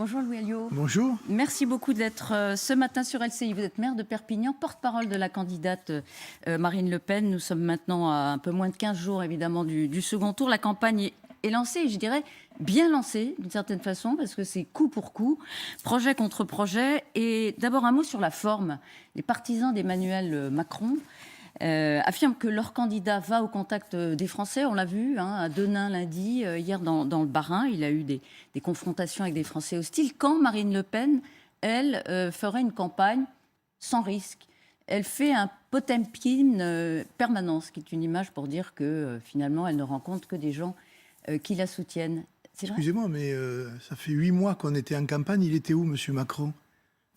Bonjour Louis Alliot. Bonjour. Merci beaucoup d'être ce matin sur LCI. Vous êtes maire de Perpignan, porte-parole de la candidate Marine Le Pen. Nous sommes maintenant à un peu moins de 15 jours évidemment du second tour. La campagne est lancée, et je dirais bien lancée d'une certaine façon, parce que c'est coup pour coup, projet contre projet. Et d'abord un mot sur la forme. Les partisans d'Emmanuel Macron affirment que leur candidat va au contact des Français. On l'a vu à Denain lundi, hier dans le Bas-Rhin. Il a eu des confrontations avec des Français hostiles. Quand Marine Le Pen, elle, ferait une campagne sans risque. Elle fait un Potemkin permanent, ce qui est une image pour dire que finalement, elle ne rencontre que des gens qui la soutiennent. Excusez-moi, mais ça fait 8 mois qu'on était en campagne. Il était où, M. Macron ?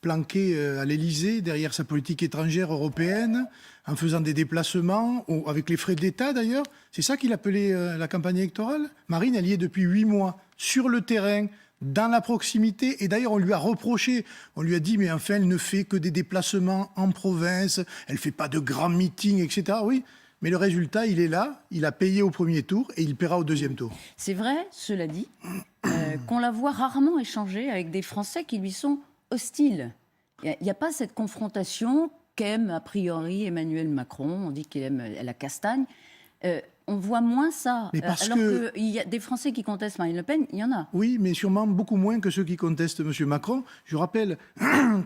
Planqué à l'Élysée, derrière sa politique étrangère européenne, en faisant des déplacements, avec les frais de l'État d'ailleurs. C'est ça qu'il appelait la campagne électorale. Marine, elle y est depuis 8 mois, sur le terrain, dans la proximité. Et d'ailleurs, on lui a reproché, on lui a dit, mais enfin, elle ne fait que des déplacements en province, elle ne fait pas de grands meetings, etc. Oui, mais le résultat, il est là, il a payé au premier tour et il paiera au deuxième tour. C'est vrai, cela dit, qu'on la voit rarement échanger avec des Français qui lui sont hostile. Il n'y a pas cette confrontation qu'aime a priori Emmanuel Macron. On dit qu'il aime la castagne. On voit moins ça. Mais parce alors qu'il y a des Français qui contestent Marine Le Pen, il y en a. Oui, mais sûrement beaucoup moins que ceux qui contestent M. Macron. Je rappelle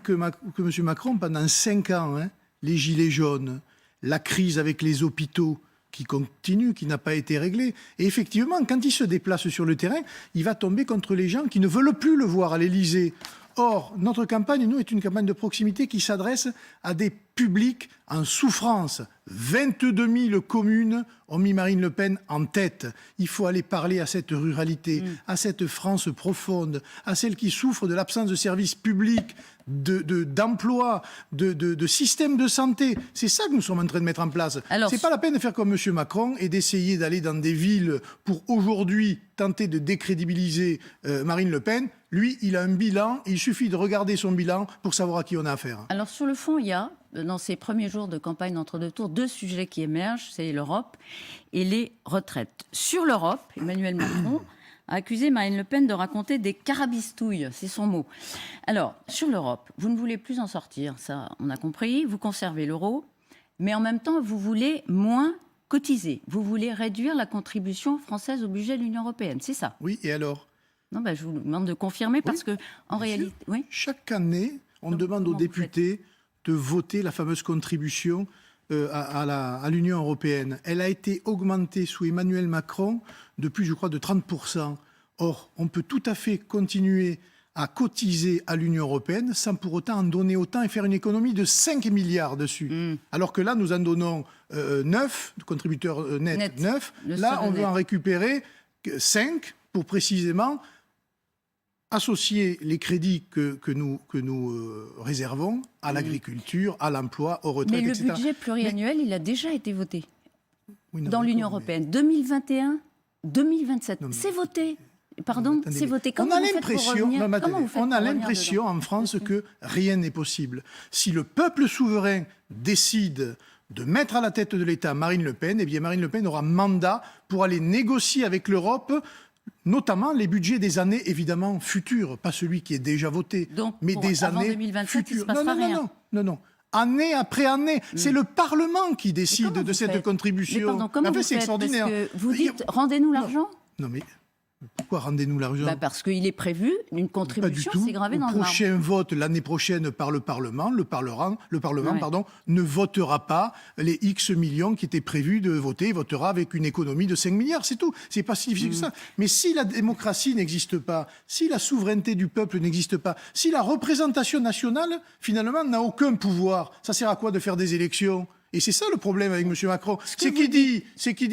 que M. Macron, pendant 5 ans, les gilets jaunes, la crise avec les hôpitaux qui continue, qui n'a pas été réglée. Et effectivement, quand il se déplace sur le terrain, il va tomber contre les gens qui ne veulent plus le voir à l'Élysée. Or, notre campagne, nous, est une campagne de proximité qui s'adresse à des publics en souffrance. 22 000 communes ont mis Marine Le Pen en tête. Il faut aller parler à cette ruralité, à cette France profonde, à celles qui souffrent de l'absence de services publics, d'emploi, de système de santé. C'est ça que nous sommes en train de mettre en place. C'est pas la peine de faire comme M. Macron et d'essayer d'aller dans des villes pour aujourd'hui tenter de décrédibiliser Marine Le Pen. Lui, il a un bilan, il suffit de regarder son bilan pour savoir à qui on a affaire. Alors sur le fond, il y a, dans ces premiers jours de campagne d'entre-deux tours, 2 sujets qui émergent, c'est l'Europe et les retraites. Sur l'Europe, Emmanuel Macron a accusé Marine Le Pen de raconter des carabistouilles, c'est son mot. Alors, sur l'Europe, vous ne voulez plus en sortir, ça on a compris, vous conservez l'euro, mais en même temps, vous voulez moins cotiser. Vous voulez réduire la contribution française au budget de l'Union européenne, c'est ça? Oui, et alors? Non, je vous demande de confirmer parce que, en réalité... Oui. Chaque année, on demande aux députés de voter la fameuse contribution à l'Union européenne. Elle a été augmentée sous Emmanuel Macron depuis, je crois, de 30%. Or, on peut tout à fait continuer à cotiser à l'Union européenne sans pour autant en donner autant et faire une économie de 5 milliards dessus. Alors que là, nous en donnons 9, contributeurs nets 9. Là, on veut en récupérer 5 pour précisément associer les crédits que nous réservons à l'agriculture, à l'emploi, aux retraites, etc. Mais le budget pluriannuel, il a déjà été voté dans l'Union européenne. 2021-2027, c'est voté. Pardon, c'est voté. On a l'impression en France que rien n'est possible. Si le peuple souverain décide de mettre à la tête de l'État Marine Le Pen, eh bien Marine Le Pen aura mandat pour aller négocier avec l'Europe, notamment les budgets des années évidemment futures, pas celui qui est déjà voté, donc, mais des avant années 2027, futures. Il se passera rien. Non. Année après année, c'est le Parlement qui décide de cette contribution. Mais pardon, comment vous c'est faites? extraordinaire. Parce que vous dites, rendez-nous l'argent. Non mais pourquoi rendez-nous l'argent? Parce qu'il est prévu une contribution, c'est gravé dans le marbre. Le prochain vote l'année prochaine par le Parlement, ne votera pas les X millions qui étaient prévus de voter. Il votera avec une économie de 5 milliards, c'est tout. C'est pas si difficile que ça. Mais si la démocratie n'existe pas, si la souveraineté du peuple n'existe pas, si la représentation nationale, finalement, n'a aucun pouvoir, ça sert à quoi de faire des élections ? Et c'est ça le problème avec M. Macron. C'est qu'il dit,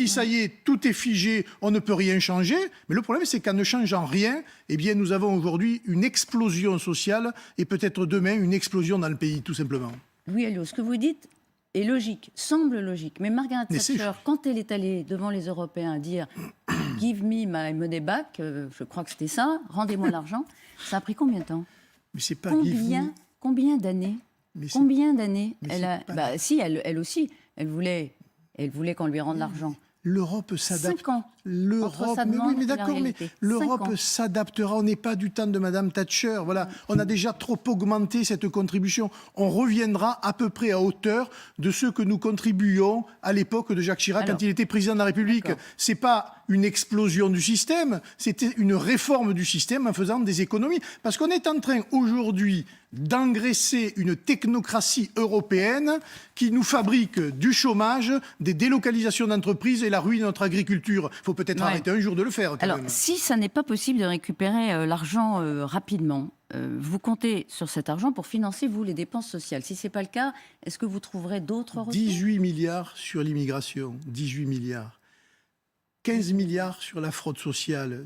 ça y est, tout est figé, on ne peut rien changer. Mais le problème, c'est qu'en ne changeant rien, eh bien, nous avons aujourd'hui une explosion sociale et peut-être demain une explosion dans le pays, tout simplement. Louis Alliot, ce que vous dites est logique, semble logique. Mais Margaret Thatcher, quand elle est allée devant les Européens dire « Give me my money back », je crois que c'était ça, « Rendez-moi l'argent », ça a pris combien de temps? Mais c'est pas Combien d'années? Combien d'années elle a... Si, elle aussi, elle voulait qu'on lui rende l'argent. L'Europe s'adapte. 5 ans. L'Europe, sa mais demande oui, mais et la d'accord, mais réalité. 5 l'Europe ans. s'adaptera. On n'est pas du temps de Madame Thatcher. Voilà, on a déjà trop augmenté cette contribution. On reviendra à peu près à hauteur de ce que nous contribuions à l'époque de Jacques Chirac quand il était président de la République. C'est pas une explosion du système, c'était une réforme du système en faisant des économies. Parce qu'on est en train aujourd'hui d'engraisser une technocratie européenne qui nous fabrique du chômage, des délocalisations d'entreprises et la ruine de notre agriculture. Il faut peut-être arrêter un jour de le faire. Quand Alors, même. si ça n'est pas possible de récupérer l'argent rapidement, vous comptez sur cet argent pour financer, vous, les dépenses sociales. Si ce n'est pas le cas, est-ce que vous trouverez d'autres ressources ? 18 milliards sur l'immigration, 18 milliards. 15 milliards sur la fraude sociale.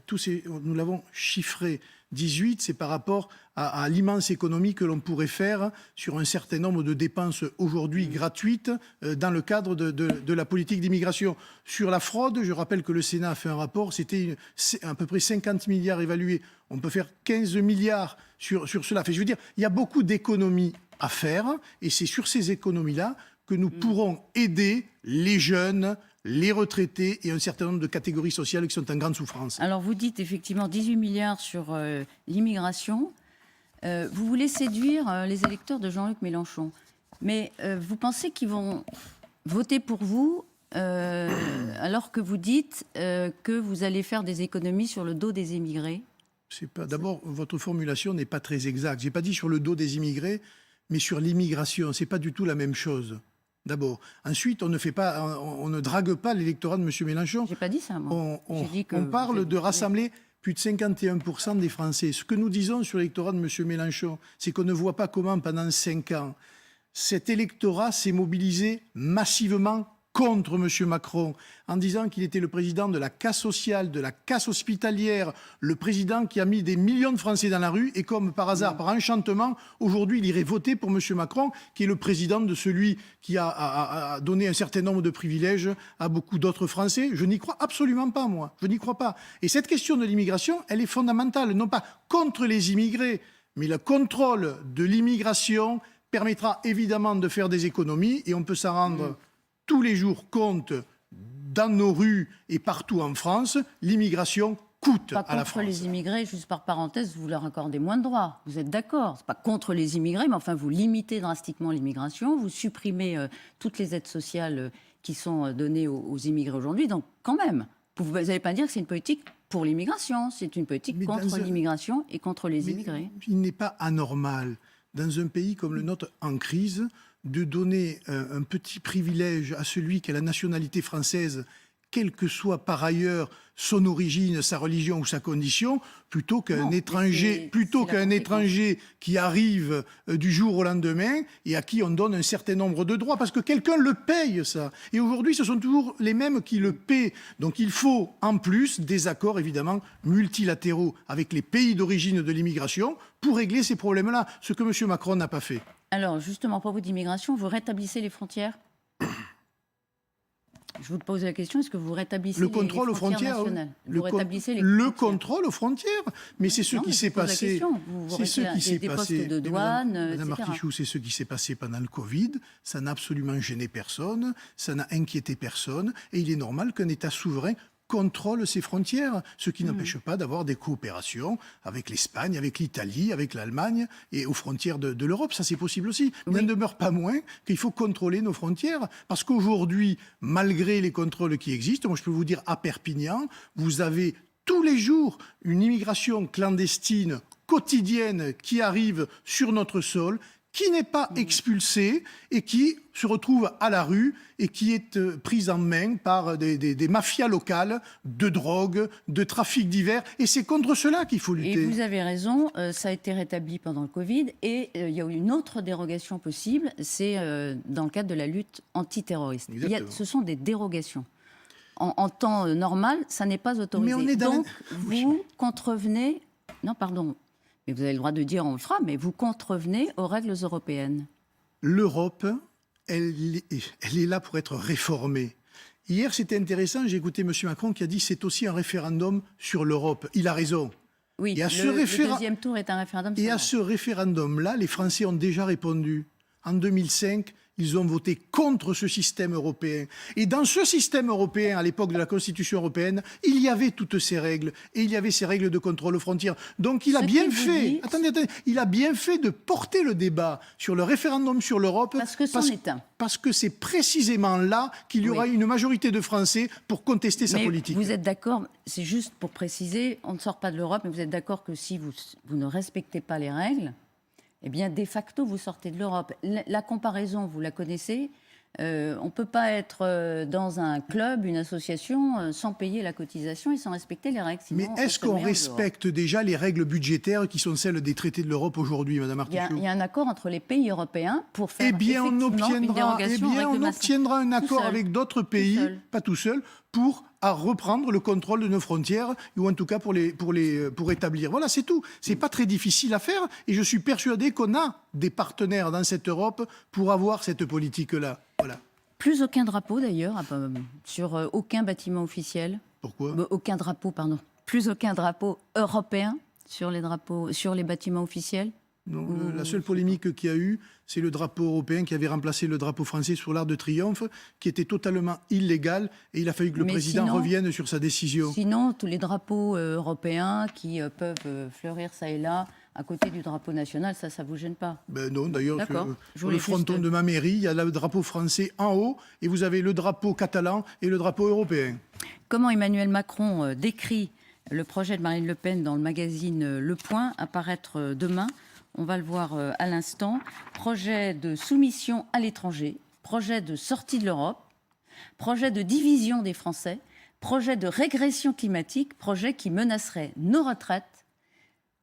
Nous l'avons chiffré. 18, c'est par rapport à l'immense économie que l'on pourrait faire sur un certain nombre de dépenses aujourd'hui gratuites dans le cadre de la politique d'immigration. Sur la fraude, je rappelle que le Sénat a fait un rapport, c'était à peu près 50 milliards évalués. On peut faire 15 milliards sur cela. Enfin, je veux dire, il y a beaucoup d'économies à faire et c'est sur ces économies-là que nous pourrons aider les jeunes, les retraités et un certain nombre de catégories sociales qui sont en grande souffrance. Alors, vous dites effectivement 18 milliards sur l'immigration. Vous voulez séduire les électeurs de Jean-Luc Mélenchon. Mais vous pensez qu'ils vont voter pour vous alors que vous dites que vous allez faire des économies sur le dos des immigrés ? D'abord, votre formulation n'est pas très exacte. Je n'ai pas dit sur le dos des immigrés, mais sur l'immigration. Ce n'est pas du tout la même chose. D'abord. Ensuite, on ne drague pas l'électorat de M. Mélenchon. J'ai pas dit ça, moi. On parle de rassembler plus de 51% des Français. Ce que nous disons sur l'électorat de M. Mélenchon, c'est qu'on ne voit pas comment, pendant 5 ans, cet électorat s'est mobilisé massivement contre M. Macron, en disant qu'il était le président de la casse sociale, de la casse hospitalière, le président qui a mis des millions de Français dans la rue, et comme par hasard, par enchantement, aujourd'hui, il irait voter pour M. Macron, qui est le président de celui qui a donné un certain nombre de privilèges à beaucoup d'autres Français. Je n'y crois absolument pas, moi. Je n'y crois pas. Et cette question de l'immigration, elle est fondamentale, non pas contre les immigrés, mais le contrôle de l'immigration permettra évidemment de faire des économies, et on peut s'en rendre tous les jours compte dans nos rues et partout en France. L'immigration coûte à la France. Contre les immigrés, juste par parenthèse, vous leur accordez moins de droits. Vous êtes d'accord ? C'est pas contre les immigrés, mais enfin, vous limitez drastiquement l'immigration, vous supprimez toutes les aides sociales qui sont données aux immigrés aujourd'hui. Donc, quand même, vous n'allez pas dire que c'est une politique pour l'immigration, c'est une politique contre l'immigration et contre les immigrés. Il n'est pas anormal, dans un pays comme le nôtre en crise, de donner un petit privilège à celui qui a la nationalité française, quelle que soit par ailleurs son origine, sa religion ou sa condition, plutôt qu'un étranger qui arrive du jour au lendemain et à qui on donne un certain nombre de droits, parce que quelqu'un le paye, ça. Et aujourd'hui, ce sont toujours les mêmes qui le paient. Donc il faut, en plus, des accords, évidemment, multilatéraux avec les pays d'origine de l'immigration pour régler ces problèmes-là, ce que M. Macron n'a pas fait. Alors, justement, à propos d'immigration, vous rétablissez les frontières ? Je vous pose la question, est-ce que vous rétablissez le contrôle les frontières nationales. Vous rétablissez le contrôle aux frontières. Mais c'est ce qui s'est passé. C'est ce qui s'est passé. De douane, Madame Artichoux, c'est ce qui s'est passé pendant le Covid. Ça n'a absolument gêné personne, ça n'a inquiété personne. Et il est normal qu'un État souverain contrôle ses frontières, ce qui n'empêche pas d'avoir des coopérations avec l'Espagne, avec l'Italie, avec l'Allemagne et aux frontières de l'Europe. Ça, c'est possible aussi. Il n'en demeure pas moins qu'il faut contrôler nos frontières, parce qu'aujourd'hui, malgré les contrôles qui existent, moi je peux vous dire, à Perpignan, vous avez tous les jours une immigration clandestine quotidienne qui arrive sur notre sol, qui n'est pas expulsée et qui se retrouve à la rue et qui est prise en main par des mafias locales de drogue, de trafic divers. Et c'est contre cela qu'il faut lutter. Et vous avez raison, ça a été rétabli pendant le Covid. Et il y a eu une autre dérogation possible, c'est dans le cadre de la lutte antiterroriste. Ce sont des dérogations. En temps normal, ça n'est pas autorisé. Mais on est Donc, vous contrevenez... Non, pardon. Mais vous avez le droit de dire on le fera, mais vous contrevenez aux règles européennes. L'Europe, elle est là pour être réformée. Hier, c'était intéressant, j'ai écouté M. Macron qui a dit c'est aussi un référendum sur l'Europe. Il a raison. Oui, le deuxième tour est un référendum sur l'Europe. Et à ce référendum-là, les Français ont déjà répondu. En 2005, ils ont voté contre ce système européen. Et dans ce système européen, à l'époque de la Constitution européenne, il y avait toutes ces règles. Et il y avait ces règles de contrôle aux frontières. Donc il a bien fait, il a bien fait de porter le débat sur le référendum sur l'Europe. Parce que c'en est un. Parce que c'est précisément là qu'il y aura une majorité de Français pour contester sa politique. Vous êtes d'accord, c'est juste pour préciser, on ne sort pas de l'Europe, mais vous êtes d'accord que si vous ne respectez pas les règles, eh bien, de facto, vous sortez de l'Europe. La comparaison, vous la connaissez. On ne peut pas être dans un club, une association, sans payer la cotisation et sans respecter les règles. Mais est-ce qu'on respecte déjà les règles budgétaires qui sont celles des traités de l'Europe aujourd'hui, Madame Artichaut ? Il y a un accord entre les pays européens pour faire une dérogation. On obtiendra un accord avec d'autres pays, pas tout seul, pour reprendre le contrôle de nos frontières, ou en tout cas pour établir. Voilà, c'est tout. C'est pas très difficile à faire, et je suis persuadé qu'on a des partenaires dans cette Europe pour avoir cette politique-là. Voilà. Plus aucun drapeau d'ailleurs, sur aucun bâtiment officiel. Pourquoi ? Aucun drapeau, pardon. Plus aucun drapeau européen sur les bâtiments officiels. Non, la seule polémique qu'il y a eu, c'est le drapeau européen qui avait remplacé le drapeau français sur l'Arc de Triomphe, qui était totalement illégal, et il a fallu que le président revienne sur sa décision. Sinon, tous les drapeaux européens qui peuvent fleurir ça et là, à côté du drapeau national, ça ne vous gêne pas? Non, d'ailleurs, sur le fronton de ma mairie, il y a le drapeau français en haut, et vous avez le drapeau catalan et le drapeau européen. Comment Emmanuel Macron décrit le projet de Marine Le Pen dans le magazine Le Point, à paraître demain? On va le voir à l'instant. Projet de soumission à l'étranger, projet de sortie de l'Europe, projet de division des Français, projet de régression climatique, projet qui menacerait nos retraites,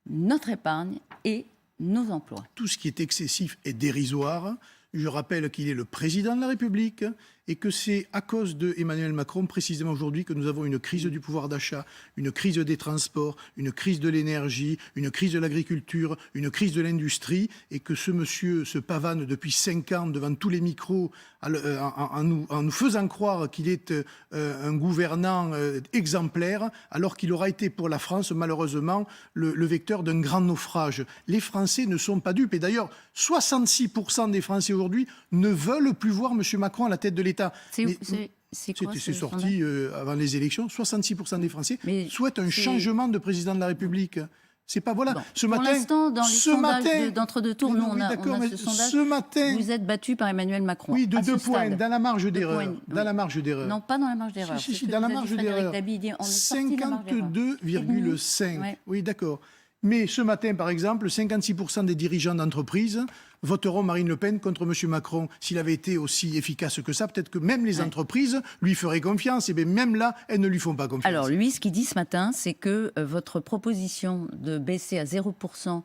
notre épargne et nos emplois. Tout ce qui est excessif est dérisoire. Je rappelle qu'il est le président de la République et que c'est à cause de Emmanuel Macron, précisément aujourd'hui, que nous avons une crise du pouvoir d'achat, une crise des transports, une crise de l'énergie, une crise de l'agriculture, une crise de l'industrie, et que ce monsieur se pavane depuis 5 ans devant tous les micros en nous faisant croire qu'il est un gouvernant exemplaire, alors qu'il aura été pour la France, malheureusement, le vecteur d'un grand naufrage. Les Français ne sont pas dupes. Et d'ailleurs, 66% des Français aujourd'hui ne veulent plus voir M. Macron à la tête de l'État. C'est sorti avant les élections. 66% des Français souhaitent un changement de président de la République. C'est pas voilà. Bon. Ce pour matin, l'instant, dans les sondages d'entre-deux tours, nous on a ce sondage. Ce matin, vous êtes battu par Emmanuel Macron. Oui, de 2 points, dans la marge d'erreur. Dans la marge d'erreur. Non, pas dans la marge d'erreur. Si, dans la marge d'erreur. 52,5. Ouais. Oui, d'accord. Mais ce matin, par exemple, 56% des dirigeants d'entreprises voteront Marine Le Pen contre M. Macron. S'il avait été aussi efficace que ça, peut-être que même les entreprises lui feraient confiance. Et bien même là, elles ne lui font pas confiance. Alors lui, ce qu'il dit ce matin, c'est que votre proposition de baisser à 0%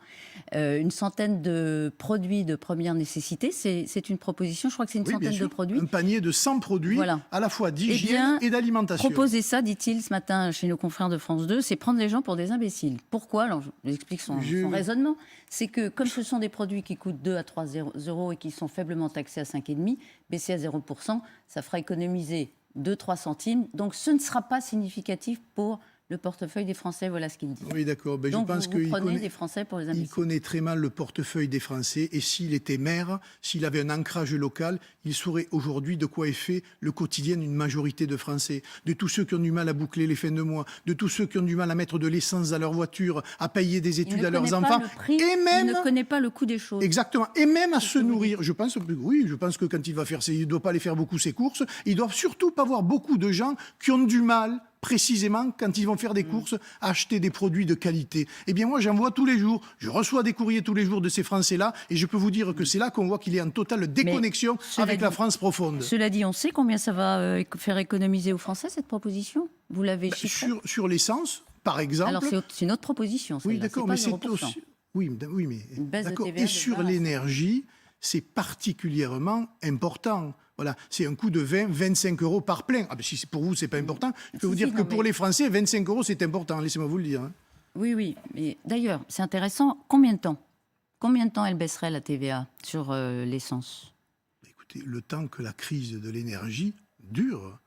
une centaine de produits de première nécessité, c'est une proposition, je crois que c'est une centaine de produits. Un panier de 100 produits, à la fois d'hygiène et d'alimentation. Proposer ça, dit-il ce matin chez nos confrères de France 2, c'est prendre les gens pour des imbéciles. Pourquoi? Alors je vous explique son raisonnement. C'est que comme ce sont des produits qui coûtent 2 à 3 euros et qui sont faiblement taxés à 5,5, baisser à 0%, ça fera économiser 2-3 centimes. Donc ce ne sera pas significatif pour le portefeuille des Français, voilà ce qu'il dit. Oui, d'accord. Ben, donc je pense vous prenez des Français pour les imbéciles. Il connaît très mal le portefeuille des Français, et s'il était maire, s'il avait un ancrage local, il saurait aujourd'hui de quoi est fait le quotidien d'une majorité de Français, de tous ceux qui ont du mal à boucler les fins de mois, de tous ceux qui ont du mal à mettre de l'essence dans leur voiture, à payer des études à leurs enfants. Il ne connaît pas le coût des choses. Exactement. Et même à se nourrir. Je pense que quand il va faire il ne doit pas aller faire beaucoup ses courses. Il ne doit surtout pas voir beaucoup de gens qui ont du mal, précisément, quand ils vont faire des courses, à acheter des produits de qualité. Eh bien, moi, j'en vois tous les jours. Je reçois des courriers tous les jours de ces Français-là, et je peux vous dire que c'est là qu'on voit qu'il est en totale déconnexion avec la France profonde. Cela dit, on sait combien ça va faire économiser aux Français, cette proposition? Vous l'avez chiffré? Sur l'essence, par exemple. Alors, c'est une autre proposition, oui, d'accord, mais c'est aussi... Oui, mais d'accord. Et sur l'énergie, c'est particulièrement important. Voilà, c'est un coût de 20-25 euros par plein. Ah ben si pour vous, c'est pas important. Je peux vous dire que pour les Français, 25 euros, c'est important. Laissez-moi vous le dire. Hein. Oui. Mais d'ailleurs, c'est intéressant. Combien de temps elle baisserait la TVA sur l'essence? Écoutez, le temps que la crise de l'énergie dure.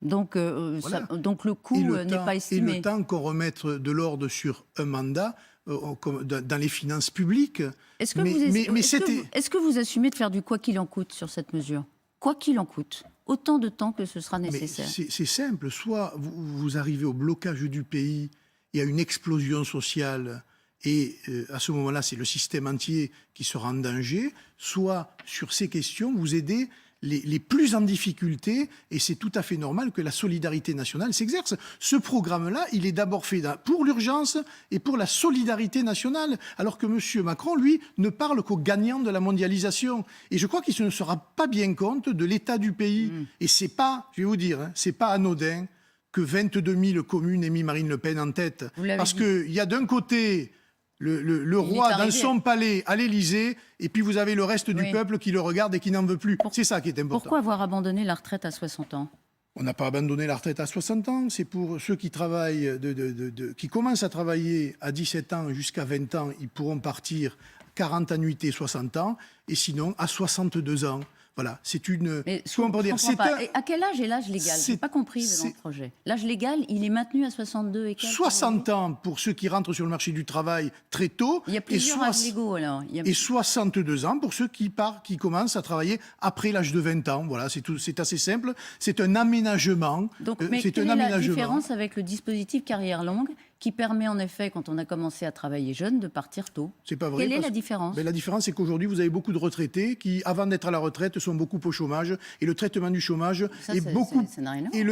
Donc, donc le coût n'est pas estimé. Et le temps qu'on remette de l'ordre sur un mandat, dans les finances publiques. Est-ce que vous assumez de faire du quoi qu'il en coûte sur cette mesure? Quoi qu'il en coûte, autant de temps que ce sera nécessaire. C'est simple, soit vous arrivez au blocage du pays et à une explosion sociale, et à ce moment-là, c'est le système entier qui sera en danger, soit sur ces questions, vous aidez les plus en difficulté, et c'est tout à fait normal que la solidarité nationale s'exerce. Ce programme-là, il est d'abord fait pour l'urgence et pour la solidarité nationale, alors que M. Macron, lui, ne parle qu'aux gagnants de la mondialisation. Et je crois qu'il ne se rend pas bien compte de l'état du pays. Et c'est pas, je vais vous dire, hein, c'est pas anodin que 22 000 communes aient mis Marine Le Pen en tête. Parce qu'il y a d'un côté le roi dans son palais à l'Élysée, et puis vous avez le reste du peuple qui le regarde et qui n'en veut plus. C'est ça qui est important. Pourquoi avoir abandonné la retraite à 60 ans? On n'a pas abandonné la retraite à 60 ans. C'est pour ceux qui travaillent, qui commencent à travailler à 17 ans jusqu'à 20 ans, ils pourront partir 40 annuités, 60 ans, et sinon à 62 ans. Voilà, c'est une... Mais à quel âge est l'âge légal? Je n'ai pas compris dans le projet. L'âge légal, il est maintenu à 62 et quelques. 60 ans pour ceux qui rentrent sur le marché du travail très tôt. Il y a plusieurs âges légaux, alors. Et 62 ans pour ceux qui commencent à travailler après l'âge de 20 ans. Voilà, c'est assez simple. C'est un aménagement. Donc, mais quelle est la différence avec le dispositif carrière longue qui permet en effet, quand on a commencé à travailler jeune, de partir tôt? C'est pas vrai. Quelle est la différence? La différence, c'est qu'aujourd'hui, vous avez beaucoup de retraités qui, avant d'être à la retraite, sont beaucoup au chômage. Et le traitement du chômage est beaucoup... Ça n'a rien à voir. Et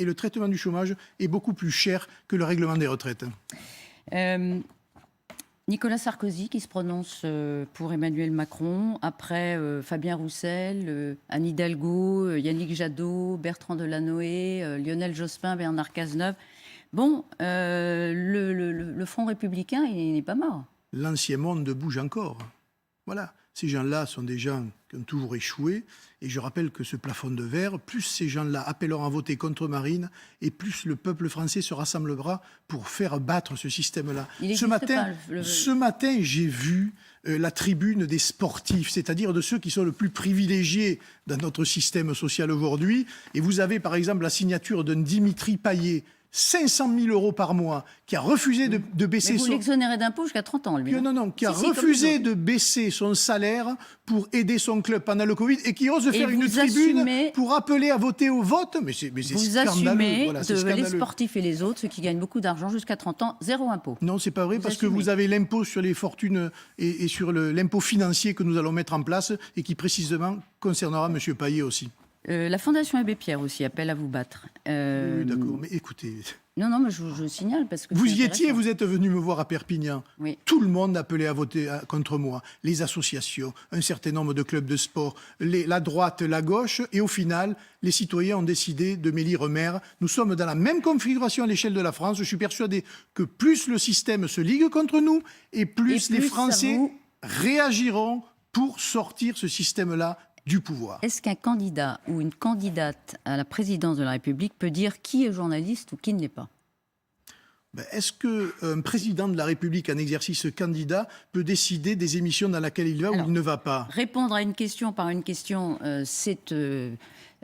le traitement du chômage est beaucoup plus cher que le règlement des retraites. Nicolas Sarkozy qui se prononce pour Emmanuel Macron, après Fabien Roussel, Anne Hidalgo, Yannick Jadot, Bertrand Delanoë, Lionel Jospin, Bernard Cazeneuve. Bon, le Front républicain, il n'est pas mort. L'ancien monde bouge encore. Voilà. Ces gens-là sont des gens qui ont toujours échoué. Et je rappelle que ce plafond de verre, plus ces gens-là appelleront à voter contre Marine, et plus le peuple français se rassemblera pour faire battre ce système-là. Ce matin, j'ai vu la tribune des sportifs, c'est-à-dire de ceux qui sont le plus privilégiés dans notre système social aujourd'hui. Et vous avez par exemple la signature d'un Dimitri Payet, 500 000 euros par mois, qui a refusé de baisser son... Mais vous l'exonérez d'impôts jusqu'à 30 ans, lui. Qui a refusé de baisser son salaire pour aider son club pendant le Covid et qui ose faire une tribune pour appeler à voter au vote. Mais c'est scandaleux. Vous assumez les sportifs et les autres, ceux qui gagnent beaucoup d'argent jusqu'à 30 ans, zéro impôt. Non, c'est pas vrai, parce que vous avez l'impôt sur les fortunes et sur l'impôt financier que nous allons mettre en place et qui précisément concernera M. Payet aussi. La Fondation Abbé Pierre aussi appelle à vous battre. Oui, d'accord, mais écoutez... Non, mais je signale parce que... Vous y étiez, vous êtes venu me voir à Perpignan. Oui. Tout le monde appelait à voter contre moi. Les associations, un certain nombre de clubs de sport, la droite, la gauche. Et au final, les citoyens ont décidé de m'élire maire. Nous sommes dans la même configuration à l'échelle de la France. Je suis persuadé que plus le système se ligue contre nous et plus les Français réagiront pour sortir ce système-là du pouvoir. Est-ce qu'un candidat ou une candidate à la présidence de la République peut dire qui est journaliste ou qui ne l'est pas? Est-ce qu'un président de la République en exercice candidat peut décider des émissions dans lesquelles il va ou il ne va pas? Répondre à une question par une question, c'est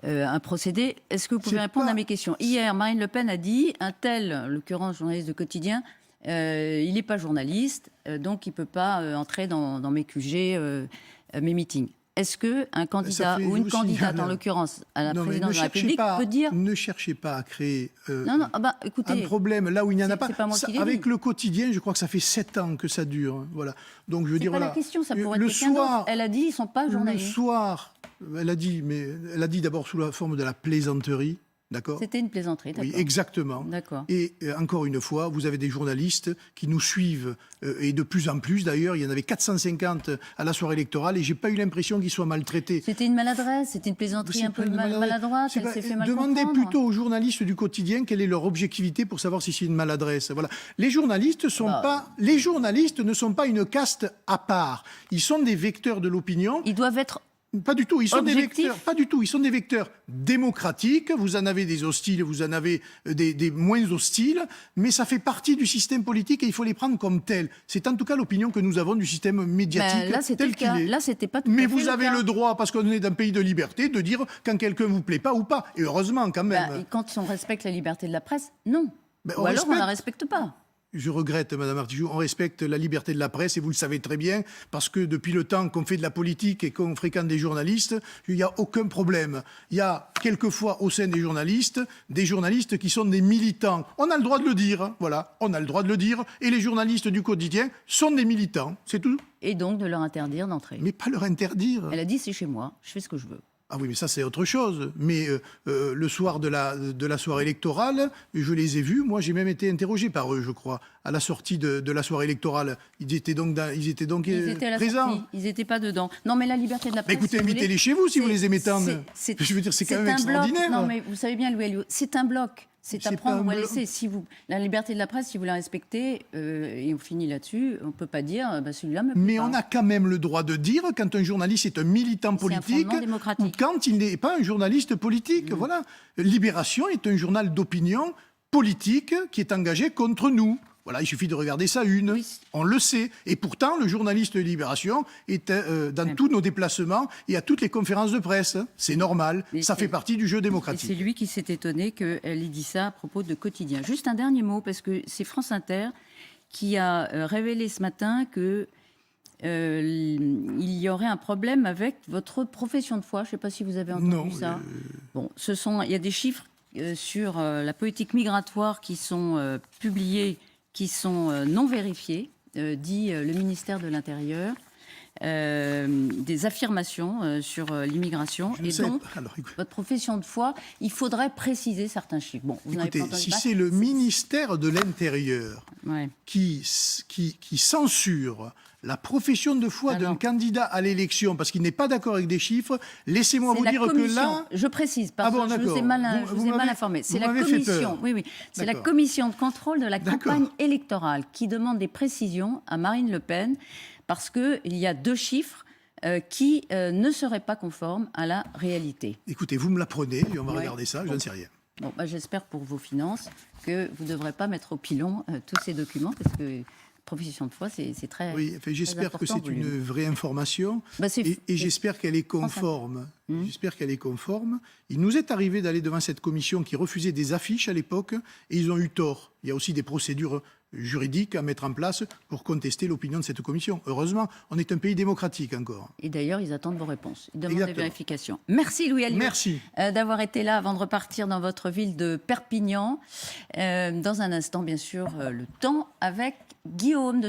un procédé. Est-ce que vous pouvez répondre à mes questions? Hier, Marine Le Pen a dit, un tel, en l'occurrence journaliste de quotidien, il n'est pas journaliste, donc il ne peut pas entrer dans mes QG, mes meetings. Est-ce qu'un candidat ou une candidate, en l'occurrence, à la présidence de la République, peut dire... Ne cherchez pas à créer écoutez, un problème là où il n'y en a pas. Pas moi qui l'ai avec dit. Le quotidien, je crois que ça fait 7 ans que ça dure. Voilà. Donc, je veux dire, pas la question, ça pourrait être quelqu'un d'autre. Elle a dit, ils ne sont pas journalistes. Le soir, elle a dit d'abord sous la forme de la plaisanterie. D'accord. C'était une plaisanterie, d'accord. Oui, exactement. D'accord. Et encore une fois, vous avez des journalistes qui nous suivent, et de plus en plus d'ailleurs. Il y en avait 450 à la soirée électorale et j'ai pas eu l'impression qu'ils soient maltraités. C'était une maladresse, c'était une plaisanterie un peu maladroite, elle s'est fait mal comprendre. Demandez plutôt aux journalistes du quotidien quelle est leur objectivité pour savoir si c'est une maladresse. Voilà. Les journalistes ne sont pas une caste à part. Ils sont des vecteurs de l'opinion. Ils doivent être... Pas du tout, ils sont des vecteurs, pas du tout, ils sont des vecteurs démocratiques, vous en avez des hostiles, vous en avez des moins hostiles, mais ça fait partie du système politique et il faut les prendre comme tels. C'est en tout cas l'opinion que nous avons du système médiatique tel qu'il est. Là, c'était pas tout mais à fait vous avez le droit, parce qu'on est dans un pays de liberté, de dire quand quelqu'un vous plaît pas ou pas, et heureusement quand même. Quand on respecte la liberté de la presse, non. Ou alors on la respecte pas. je regrette, Madame Artichou, on respecte la liberté de la presse et vous le savez très bien, parce que depuis le temps qu'on fait de la politique et qu'on fréquente des journalistes, il n'y a aucun problème. Il y a quelquefois au sein des journalistes qui sont des militants. On a le droit de le dire, hein, voilà, on a le droit de le dire, et les journalistes du quotidien sont des militants, c'est tout. Et donc de leur interdire d'entrer. Mais pas leur interdire. Elle a dit c'est chez moi, je fais ce que je veux. Ah oui, mais ça, c'est autre chose. Mais le soir de la soirée électorale, je les ai vus. Moi, j'ai même été interrogé par eux, je crois, à la sortie de la soirée électorale. Ils étaient donc Ils étaient à la présents. sortie, ils n'étaient pas dedans. Non, mais la liberté de la presse... Bah, écoutez, si vous invitez-les voulez, chez vous si vous les aimez tant. c'est- Je veux dire, c'est quand c'est même un bloc. extraordinaire. Non, mais vous savez bien, Louis Alliot, c'est un bloc. C'est à C'est prendre pas un ou à bloc. laisser. La liberté de la presse, si vous la respectez, et on finit là-dessus, on ne peut pas dire celui-là me plaît Mais pas. on a quand même le droit de dire quand un journaliste est un militant C'est un politique fondement démocratique. ou quand il n'est pas un journaliste politique. Voilà. Libération est un journal d'opinion politique qui est engagé contre nous. Voilà, il suffit de regarder ça une. Oui. On le sait. Et pourtant, le journaliste de Libération est dans tous nos déplacements et à toutes les conférences de presse. C'est normal. Mais Ça c'est- fait partie du jeu Et démocratique. c'est lui qui s'est étonné qu'elle ait dit ça à propos de Quotidien. Juste un dernier mot, parce que c'est France Inter qui a révélé ce matin que il y aurait un problème avec votre profession de foi. Je ne sais pas si vous avez entendu Non, ça. Bon, il y a des chiffres sur la politique migratoire qui sont publiés, qui sont non vérifiés, dit le ministère de l'Intérieur. Des affirmations sur l'immigration. Je ne Et sais donc, pas. Alors, écoute, votre profession de foi, il faudrait préciser certains chiffres. Bon, vous n'avez écoutez, pas entendu si ça c'est le ministère de l'Intérieur Ouais. qui censure la profession de foi Ah d'un non. candidat à l'élection parce qu'il n'est pas d'accord avec des chiffres, laissez-moi C'est vous la dire que commission. là... Je précise, parce Ah bon, que je vous d'accord. ai mal, Vous- je vous vous ai mal m'avez- informé. C'est vous la m'avez fait commission. peur. Oui, oui. C'est la D'accord. commission de contrôle de la D'accord. campagne électorale qui demande des précisions à Marine Le Pen parce qu'il y a 2 chiffres qui ne seraient pas conformes à la réalité. Écoutez, vous me l'apprenez et on va Ouais. regarder ça, je Bon. ne sais rien. Bon, bah, j'espère pour vos finances que vous ne devrez pas mettre au pilon tous ces documents parce que profession de foi, c'est très. Oui, enfin, j'espère que important, c'est vous une le- vraie information Bah, c'est- et c'est- j'espère qu'elle est conforme. J'espère qu'elle est conforme. Il nous est arrivé d'aller devant cette commission qui refusait des affiches à l'époque et ils ont eu tort. Il y a aussi des procédures juridiques à mettre en place pour contester l'opinion de cette commission. Heureusement, on est un pays démocratique encore. Et d'ailleurs, ils attendent vos réponses. Ils demandent des Exactement. vérifications. Merci Louis Alliot Merci. d'avoir été là avant de repartir dans votre ville de Perpignan. Dans un instant, bien sûr, le temps avec Guillaume de